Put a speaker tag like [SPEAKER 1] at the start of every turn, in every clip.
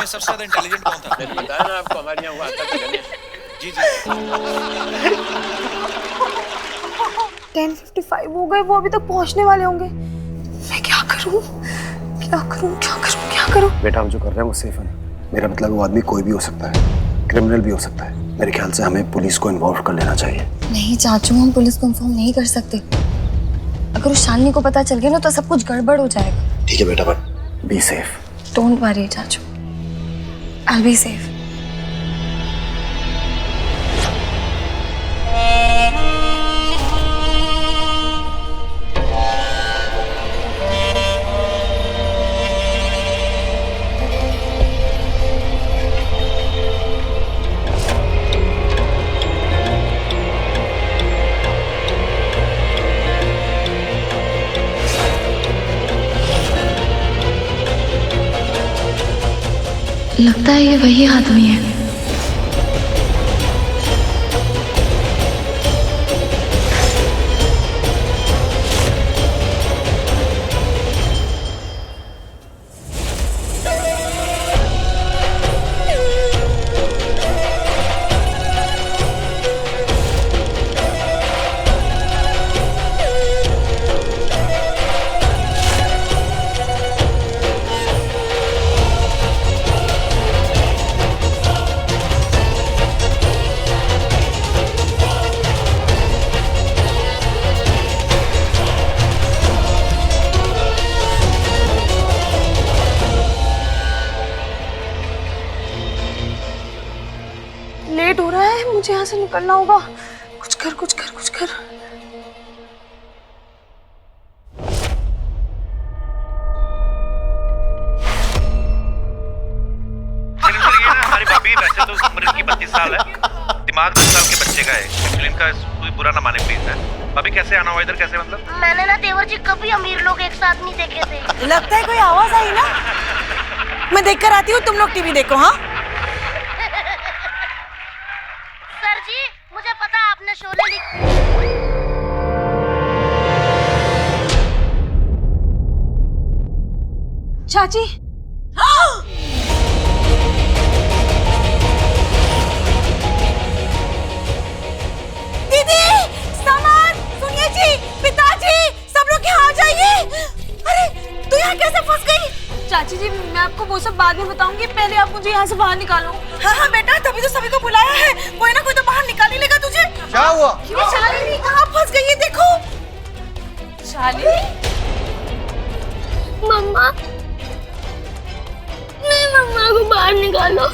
[SPEAKER 1] में सबसे ज्यादा इंटेलिजेंट कौन था?
[SPEAKER 2] मैंने बताया ना आपको, हमारे यहाँ वो आता था गणेश।
[SPEAKER 1] जी जी।
[SPEAKER 3] 10:55 हो गए, वो अभी तक पहुंचने वाले होंगे। मैं क्या करूं, क्या करूं, क्या करूं, क्या करूं?
[SPEAKER 4] बेटा हम जो कर रहे हैं वो सेफ है। मेरा मतलब वो आदमी कोई भी हो सकता है, क्रिमिनल भी हो सकता है। मेरे ख्याल से हमें पुलिस को इन्वॉल्व कर लेना चाहिए।
[SPEAKER 3] नहीं चाचू, हम पुलिस को इन्फॉर्म नहीं कर सकते। अगर उस शालिनी को पता चल गया ना तो सब कुछ गड़बड़ हो जाएगा।
[SPEAKER 4] ठीक है बेटा, but be safe.
[SPEAKER 3] Don't worry चाचू, आई विल बी सेफ। लगता है ये वही आदमी है। लेट हो रहा है, मुझे यहाँ से निकलना होगा। कुछ कर, कुछ कर, कुछ कर।
[SPEAKER 5] हमारी भाभी वैसे तो उम्र इनकी 32 साल है, दिमाग 10 साल के बच्चे का है। एक्चुअली इनका कोई बुरा ना माने प्लीज है। भाभी कैसे आना हुआ इधर, कैसे मतलब?
[SPEAKER 6] मैंने ना देवर जी कभी अमीर लोग एक साथ नहीं देखे थे।
[SPEAKER 7] लगता है कोई आवाज आई ना। मैं देख कर आती हूँ, तुम लोग टीवी देखो। हाँ
[SPEAKER 6] सर जी, मुझे पता आपने शोले लिख।
[SPEAKER 3] चाची,
[SPEAKER 7] दीदी, सामान, सुनिए जी, पिताजी, सब लोग यहाँ आ जाइए। अरे तू यहाँ कैसे फंस गई?
[SPEAKER 3] चाची जी, मैं आपको वो सब बाद में बताऊंगी, पहले आप मुझे यहाँ से बाहर निकालो।
[SPEAKER 7] हाँ हाँ बेटा, तभी तो सभी को बुलाया है। कोई ना कोई तो बाहर निकाल ही लेगा तुझे।
[SPEAKER 4] क्या हुआ?
[SPEAKER 7] ये शालिनी कहाँ फंस गई है, देखो।
[SPEAKER 3] शालिनी,
[SPEAKER 6] मम्मा, मम्मा को बाहर निकालो।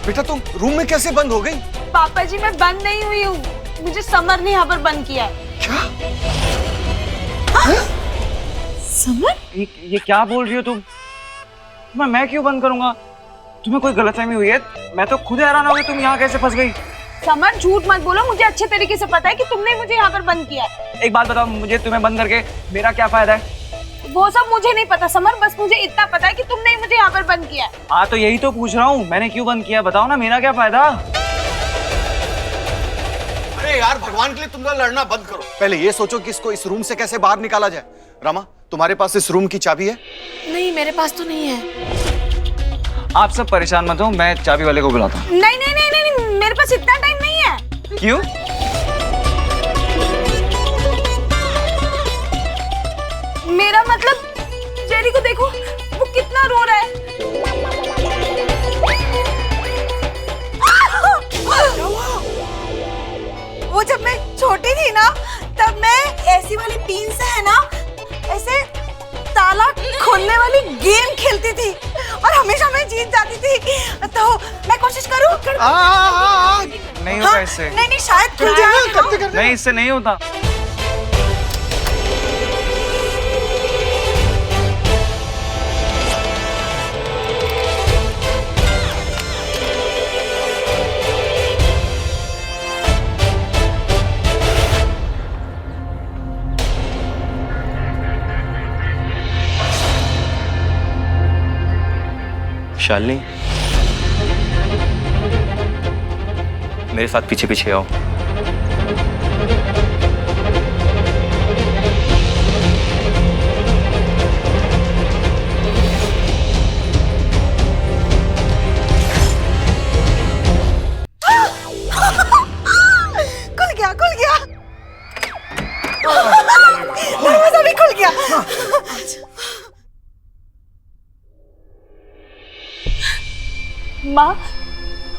[SPEAKER 4] बेटा तुम रूम में कैसे बंद हो गई?
[SPEAKER 3] पापा जी मैं बंद नहीं हुई हूँ, मुझे समर ने यहाँ पर बंद किया है।
[SPEAKER 4] क्या?
[SPEAKER 7] समर,
[SPEAKER 8] ये क्या बोल रही हो तुम? मैं क्यों बंद करूंगा? तुम्हें कोई गलतफहमी हुई है? मैं तो खुद हैरान हो गई, तुम यहाँ कैसे फंस गई?
[SPEAKER 3] समर झूठ मत बोलो, मुझे अच्छे तरीके से पता है कि तुमने मुझे यहाँ पर बंद किया है।
[SPEAKER 8] एक बात बताओ मुझे, तुम्हें बंद करके मेरा क्या फायदा है?
[SPEAKER 3] वो सब मुझे नहीं पता समर, बस मुझे इतना पता है कि तुमने मुझे यहाँ पर बंद किया है।
[SPEAKER 8] हाँ तो यही तो पूछ रहा हूँ, मैंने क्यों बंद किया बताओ ना, मेरा क्या फायदा?
[SPEAKER 4] अरे यार भगवान के लिए तुम लोग लड़ना बंद करो। पहले ये सोचो कि इसको इस रूम से कैसे बाहर निकाला जाए। रमा, तुम्हारे पास इस रूम की चाबी है?
[SPEAKER 3] नहीं, मेरे पास तो नहीं है।
[SPEAKER 8] आप सब परेशान मत हो, मैं चाबी वाले को बुलाता हूँ।
[SPEAKER 3] नहीं नहीं नहीं नहीं, मेरे पास इतना टाइम नहीं है।
[SPEAKER 8] क्यों?
[SPEAKER 3] मेरा मतलब, जेरी को देखो, वो कितना रो रहा है।
[SPEAKER 7] वो जब मैं छोटी थी ना, तब मैं ऐसी वाली पिन से है ना, ऐसे ताला खोलने वाली गेम खेलती थी और हमेशा मैं जीत जाती थी। तो मैं कोशिश करूं?
[SPEAKER 8] नहीं होता इससे।
[SPEAKER 7] नहीं नहीं, शायद खुल जाए।
[SPEAKER 8] नहीं, इससे नहीं होता।
[SPEAKER 5] शालिनी, मेरे साथ पीछे पीछे आओ।
[SPEAKER 7] दरवाजा भी खुल गया।
[SPEAKER 9] माँ,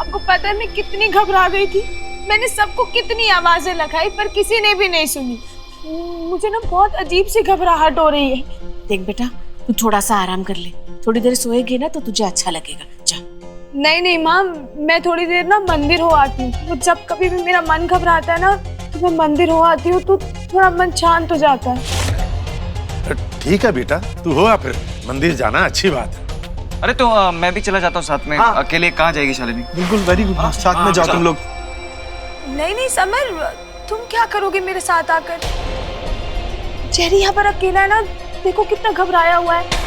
[SPEAKER 9] आपको पता है मैं कितनी घबरा गई थी। मैंने सबको कितनी आवाजें लगाई पर किसी ने भी नहीं सुनी। मुझे ना बहुत अजीब सी घबराहट हो रही है।
[SPEAKER 10] देख बेटा, तू थोड़ा सा आराम कर ले, थोड़ी देर सोएगी ना तो तुझे अच्छा लगेगा। जा।
[SPEAKER 9] नहीं माँ, मैं थोड़ी देर ना मंदिर हो आती हूँ। तो जब कभी भी मेरा मन घबराता है ना तो मैं मंदिर हो आती हूँ तो थोड़ा मन शांत हो जाता है।
[SPEAKER 11] ठीक है बेटा, तू हो फिर मंदिर जाना अच्छी बात है।
[SPEAKER 8] अरे तो मैं भी चला जाता हूँ साथ में। अकेले कहाँ जाएगी शालिनी?
[SPEAKER 4] बिल्कुल, वेरी गुड, साथ में जाओ तुम लोग।
[SPEAKER 9] नहीं समर, तुम क्या करोगे मेरे साथ आकर? जेरी यहाँ पर अकेला है ना, देखो कितना घबराया हुआ है।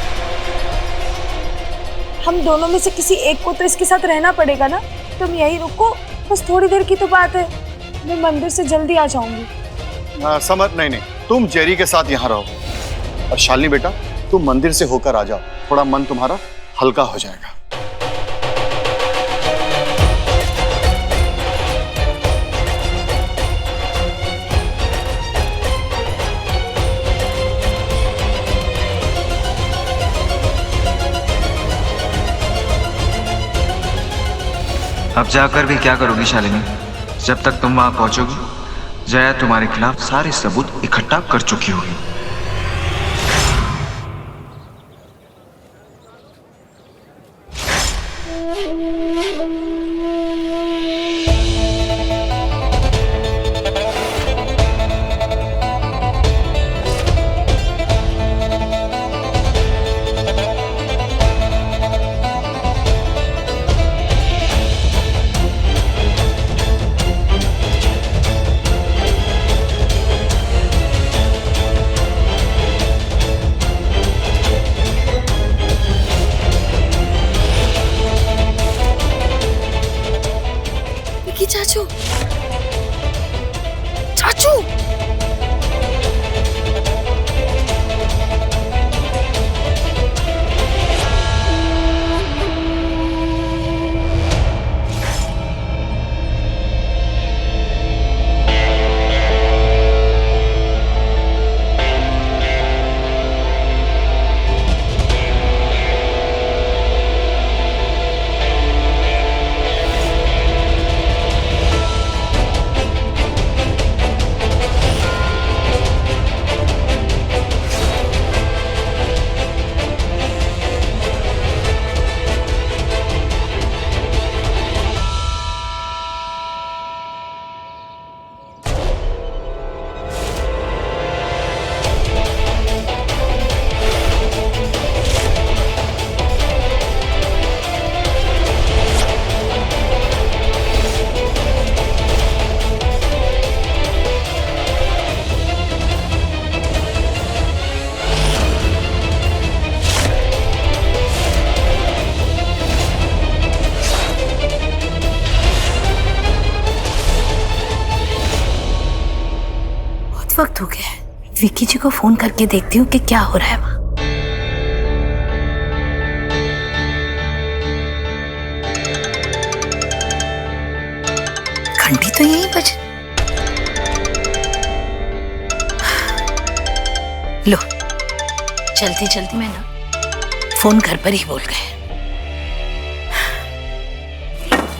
[SPEAKER 9] हम दोनों में से किसी एक को तो इसके साथ रहना पड़ेगा ना। तुम यही रुको, बस थोड़ी देर की तो बात है, मैं मंदिर से जल्दी आ जाऊंगी।
[SPEAKER 4] समर, नहीं, तुम जेरी के साथ यहाँ रहो। और शालिनी बेटा, तुम मंदिर से होकर आ जाओ, थोड़ा मन तुम्हारा हल्का हो जाएगा।
[SPEAKER 8] अब जाकर भी क्या करोगी शालिनी? जब तक तुम वहां पहुंचोगी, जया तुम्हारे खिलाफ सारे सबूत इकट्ठा कर चुकी होगी।
[SPEAKER 3] चाचू, चाचू,
[SPEAKER 10] वक्त हो गया है, विक्की जी को फोन करके देखती हूँ कि क्या हो रहा है वहाँ। घंटी तो यहीं बज। लो, जल्दी जल्दी में ना फोन घर पर ही बोल गए।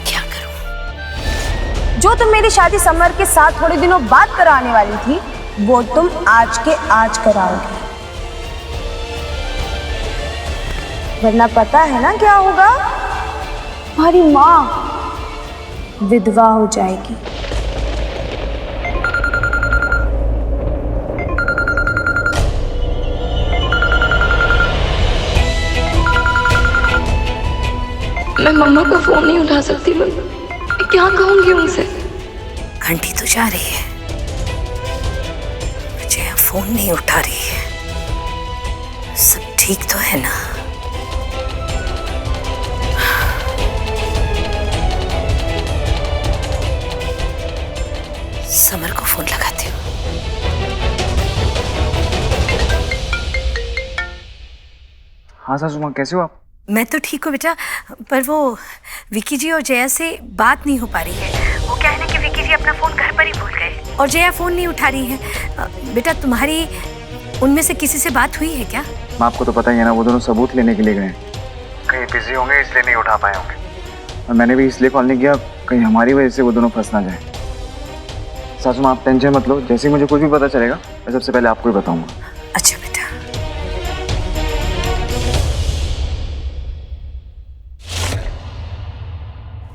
[SPEAKER 10] क्या करूं?
[SPEAKER 9] जो तुम मेरी शादी समर के साथ थोड़े दिनों बाद कराने वाली थी, वो तुम आज के आज कराओगी। वरना पता है ना क्या होगा? तुम्हारी माँ विधवा हो जाएगी।
[SPEAKER 3] मैं मम्मा को फोन नहीं उठा सकती। मैं क्या कहूंगी उनसे?
[SPEAKER 10] घंटी तो जा रही है, जया फोन नहीं उठा रही है। सब ठीक तो है ना? समर को फोन लगाती हूँ।
[SPEAKER 8] हाँ सासू माँ, कैसे हो आप?
[SPEAKER 10] मैं तो ठीक हूँ बेटा, पर वो विक्की जी और जया से बात नहीं हो पा रही है। वो क्या है ना कि विकी जी अपना फोन घर पर ही भूल गए और जया फोन नहीं उठा रही है। बेटा तुम्हारी उनमें से किसी से बात हुई है क्या?
[SPEAKER 8] माँ आपको तो पता ही है ना, वो दोनों सबूत लेने के लिए गए। कहीं बिजी होंगे इसलिए नहीं उठा पाए होंगे, और मैंने भी इसलिए कॉल नहीं किया कहीं हमारी वजह से वो दोनों फंस ना जाए। सासू माँ आप टेंशन मत लो, जैसे ही मुझे कुछ भी पता चलेगा मैं सबसे पहले आपको ही बताऊंगा।
[SPEAKER 10] अच्छा बेटा।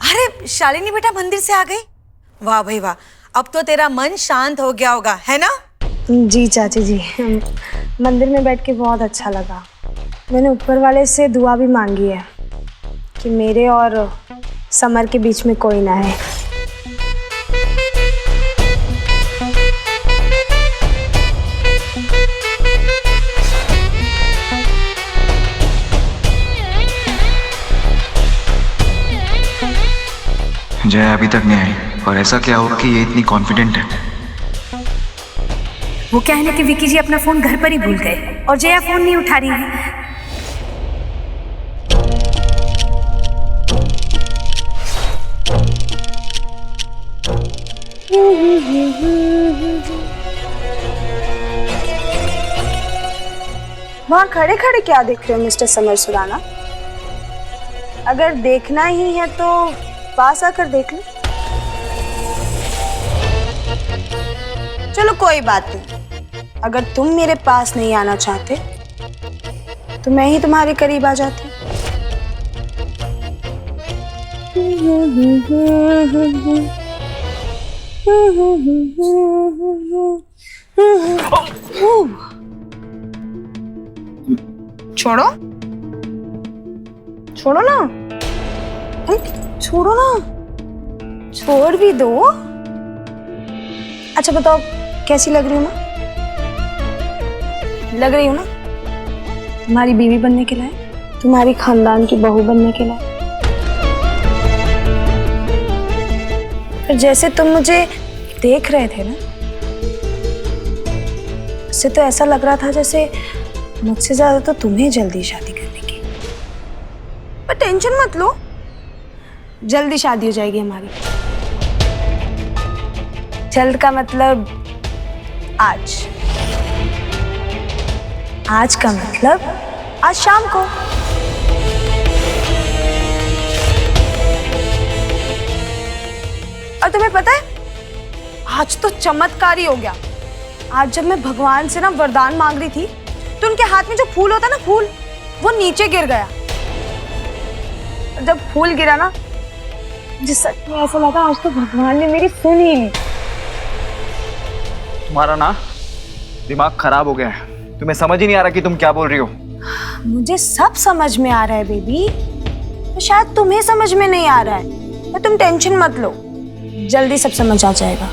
[SPEAKER 7] अरे शालिनी बेटा मंदिर से आ गई? वाह भाई वाह, अब तो तेरा मन शांत हो गया होगा, है ना?
[SPEAKER 9] जी चाची जी, मंदिर में बैठ के बहुत अच्छा लगा। मैंने ऊपर वाले से दुआ भी मांगी है कि मेरे और समर के बीच में कोई ना है।
[SPEAKER 8] जया अभी तक नहीं आई, और ऐसा क्या हुआ कि ये इतनी कॉन्फिडेंट है?
[SPEAKER 10] वो क्या है ना कि विकी जी अपना फोन घर पर ही भूल गए और जया फोन नहीं उठा रही है।
[SPEAKER 9] वहाँ खड़े खड़े क्या देख रहे हो मिस्टर समर सुराना? अगर देखना ही है तो पास आकर देख लो। चलो कोई बात नहीं, अगर तुम मेरे पास नहीं आना चाहते तो मैं ही तुम्हारे करीब आ जाती। छोड़ो छोड़ो ना, छोड़ो ना, छोड़ भी दो। अच्छा बताओ कैसी लग रही हूँ ना? लग रही हूँ ना तुम्हारी बीवी बनने के लायक, तुम्हारी खानदान की बहू बनने के लायक। फिर जैसे तुम मुझे देख रहे थे ना, उससे तो ऐसा लग रहा था जैसे मुझसे ज्यादा तो तुम्हें जल्दी शादी करने की। पर टेंशन मत लो, जल्दी शादी हो जाएगी हमारी। जल्द का मतलब आज, आज का मतलब आज शाम को। और तुम्हें पता है आज तो चमत्कार ही हो गया। आज जब मैं भगवान से ना वरदान मांग रही थी तो उनके हाथ में जो फूल होता ना, फूल, वो नीचे गिर गया। जब फूल गिरा ना, मुझे सच में ऐसा लगा आज तो भगवान ने मेरी सुन ही ली।
[SPEAKER 8] तुम्हारा ना दिमाग खराब हो गया है, तुम्हें समझ ही नहीं आ रहा कि तुम क्या बोल रही हो।
[SPEAKER 9] मुझे सब समझ में आ रहा है बेबी, तो शायद तुम्हें समझ में नहीं आ रहा है। पर तुम टेंशन मत लो, जल्दी सब समझ आ जाएगा।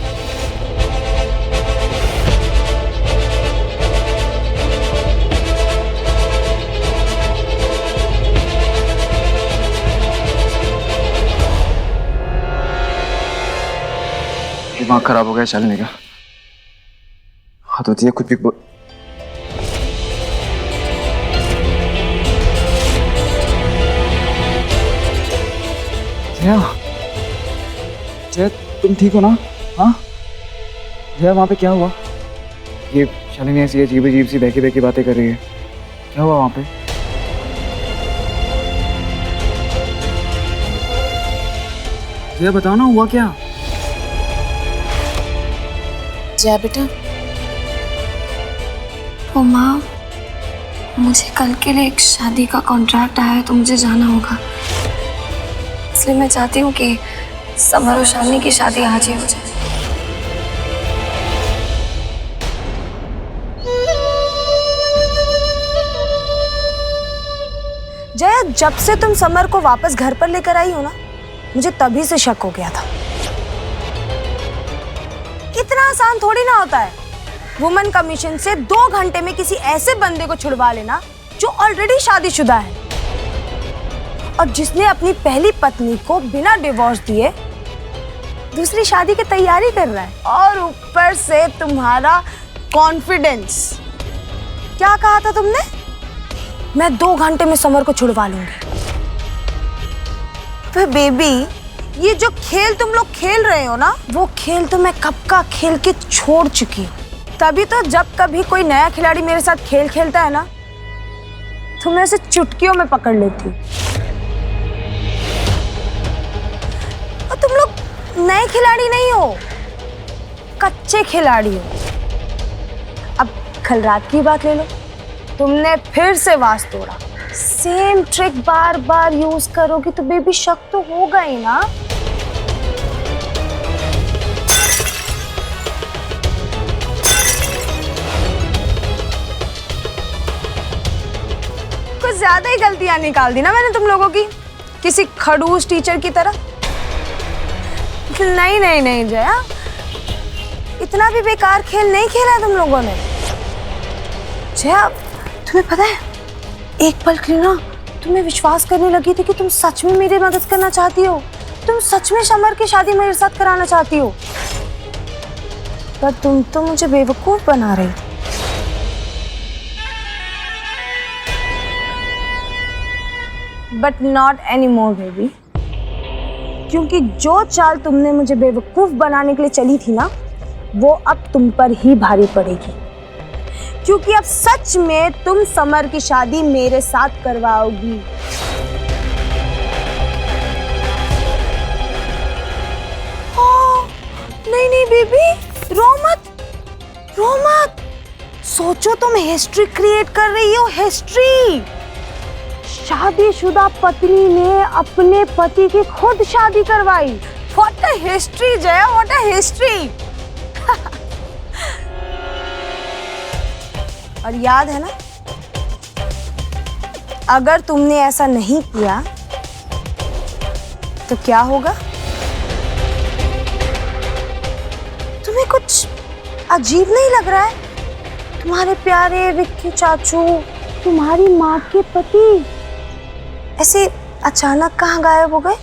[SPEAKER 8] दिमाग खराब हो गया शालिनी का। हाथ होती है खुद भी जया, जया तुम ठीक हो ना? हाँ जया, वहाँ पे क्या हुआ? ये शालिनी ऐसी अजीब अजीब सी बहकी बहकी बातें कर रही है, क्या हुआ वहाँ पे? जया बताओ ना, हुआ क्या?
[SPEAKER 3] जया बेटा, ओ माँ, मुझे कल के लिए एक शादी का कॉन्ट्रैक्ट आया है तो मुझे जाना होगा, इसलिए मैं चाहती हूँ कि समर और शालिनी की शादी आज ही हो जाए।
[SPEAKER 9] जया, जब से तुम समर को वापस घर पर लेकर आई हो ना, मुझे तभी से शक हो गया था। इतना आसान थोड़ी ना होता है वुमेन कमीशन से 2 घंटे में किसी ऐसे बंदे को छुड़वा लेना जो ऑलरेडी शादीशुदा है और जिसने अपनी पहली पत्नी को बिना डिवोर्स दिए दूसरी शादी की तैयारी कर रहा है। और ऊपर से तुम्हारा कॉन्फिडेंस। क्या कहा था तुमने? मैं 2 घंटे में समर को छुड़वा लूंगी। पर बेबी, ये जो खेल तुम लोग खेल रहे हो ना, वो खेल तो मैं कब का खेल के छोड़ चुकी हूँ। तभी तो जब कभी कोई नया खिलाड़ी मेरे साथ खेल खेलता है ना, तो मैं उसे चुटकियों में पकड़ लेती हूँ। और तुम लोग नए खिलाड़ी नहीं हो, कच्चे खिलाड़ी हो। अब कल रात की बात ले लो, तुमने फिर से वास तोड़ा। सेम ट्रिक बार बार यूज करोगी तो बेबी शक तो होगा ही ना। कुछ ज्यादा ही गलतियां निकाल दी ना मैंने तुम लोगों की, किसी खड़ूस टीचर की तरह। नहीं नहीं नहीं जया, इतना भी बेकार खेल नहीं खेला तुम लोगों ने। जया, तुम्हें पता है, एक पल के लिए ना तुम्हें विश्वास करने लगी थी कि तुम सच में मेरी मदद करना चाहती हो, तुम सच में समर की शादी मेरे साथ कराना चाहती हो। पर तुम तो मुझे बेवकूफ बना रही थी। But not any more baby, क्योंकि जो चाल तुमने मुझे बेवकूफ बनाने के लिए चली थी ना, वो अब तुम पर ही भारी पड़ेगी। क्योंकि अब सच में तुम समर की शादी मेरे साथ करवाओगी। नहीं नहीं बेबी, रो मत, रो मत। सोचो तुम हिस्ट्री क्रिएट कर रही हो, हिस्ट्री। शादीशुदा पत्नी ने अपने पति की खुद शादी करवाई। What a history Jaya, what a history. और याद है ना, अगर तुमने ऐसा नहीं किया तो क्या होगा? तुम्हें कुछ अजीब नहीं लग रहा है? तुम्हारे प्यारे विक्की चाचू, तुम्हारी माँ के पति ऐसे अचानक कहाँ गायब हो गए?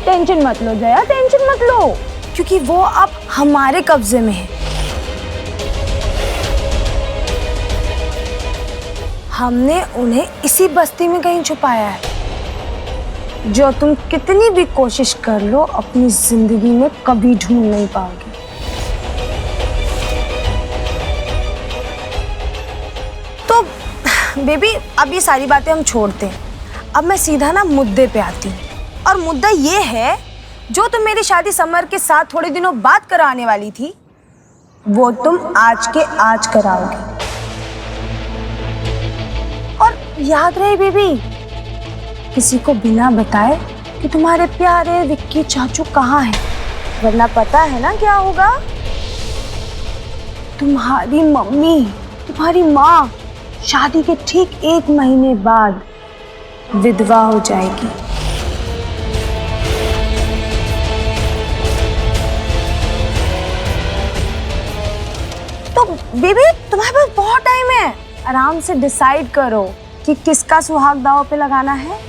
[SPEAKER 9] टेंशन मत लो जया, टेंशन मत लो, क्योंकि वो अब हमारे कब्जे में है। हमने उन्हें इसी बस्ती में कहीं छुपाया है, जो तुम कितनी भी कोशिश कर लो अपनी जिंदगी में कभी ढूंढ नहीं पाओगे। तो बेबी, अब ये सारी बातें हम छोड़ते हैं। अब मैं सीधा ना मुद्दे पे आती हूँ, और मुद्दा ये है, जो तुम मेरी शादी समर के साथ थोड़े दिनों बाद कराने वाली थी, वो तुम आज के आज कराओगे। और याद रहे बेबी, किसी को बिना बताए कि तुम्हारे प्यारे विक्की चाचू कहाँ हैं, वरना पता है ना क्या होगा? तुम्हारी मम्मी, तुम्हारी माँ शादी के ठीक 1 महीने बाद विधवा हो जाएगी। तो बेबी, तुम्हारे पास बहुत टाइम है, आराम से डिसाइड करो कि किसका सुहाग दांव पे लगाना है,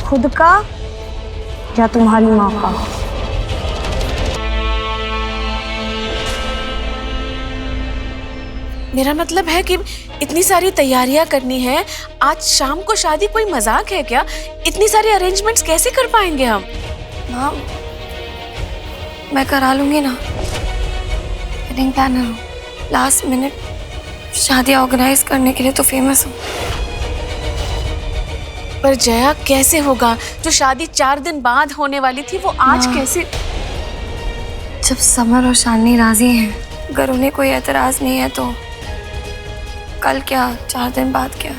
[SPEAKER 9] खुद का या तुम्हारी माँ का।
[SPEAKER 12] मेरा मतलब है कि इतनी सारी तैयारियां करनी है, आज शाम को शादी, कोई मजाक है क्या? इतनी सारी अरेंजमेंट्स कैसे कर पाएंगे हम?
[SPEAKER 3] माँ, मैं करा लूंगी ना, वेडिंग प्लानर हूँ, लास्ट मिनट शादियाँ ऑर्गेनाइज करने के लिए तो फेमस हूँ।
[SPEAKER 12] पर जया, कैसे होगा? जो शादी 4 दिन बाद होने वाली थी, वो आज कैसे?
[SPEAKER 3] जब समर और शालिनी राजी हैं, अगर उन्हें कोई एतराज नहीं है, तो कल क्या, 4 दिन बाद क्या?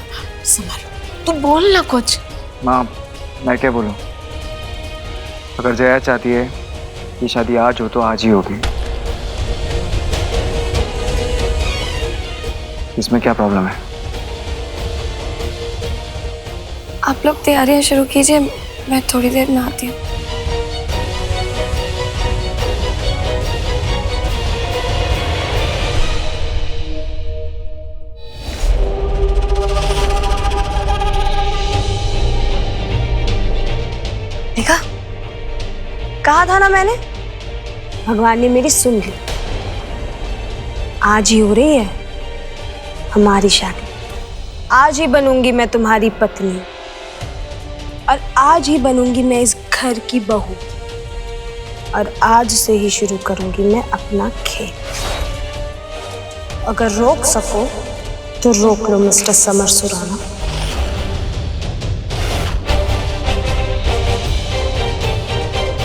[SPEAKER 12] समर, तू बोल ना कुछ।
[SPEAKER 8] माँ, मैं क्या बोलूँ? अगर जया चाहती है ये शादी आज हो तो आज ही होगी। इसमें क्या प्रॉब्लम है?
[SPEAKER 3] आप लोग तैयारियां शुरू कीजिए, मैं थोड़ी देर में आती हूँ। देखा, कहा
[SPEAKER 9] था ना मैंने, भगवान ने मेरी सुन ली। आज ही हो रही है हमारी शादी। आज ही बनूंगी मैं तुम्हारी पत्नी और आज ही बनूंगी मैं इस घर की बहू और आज से ही शुरू करूंगी मैं अपना खेल। अगर रोक सको तो रोक लो मिस्टर समर सुराना।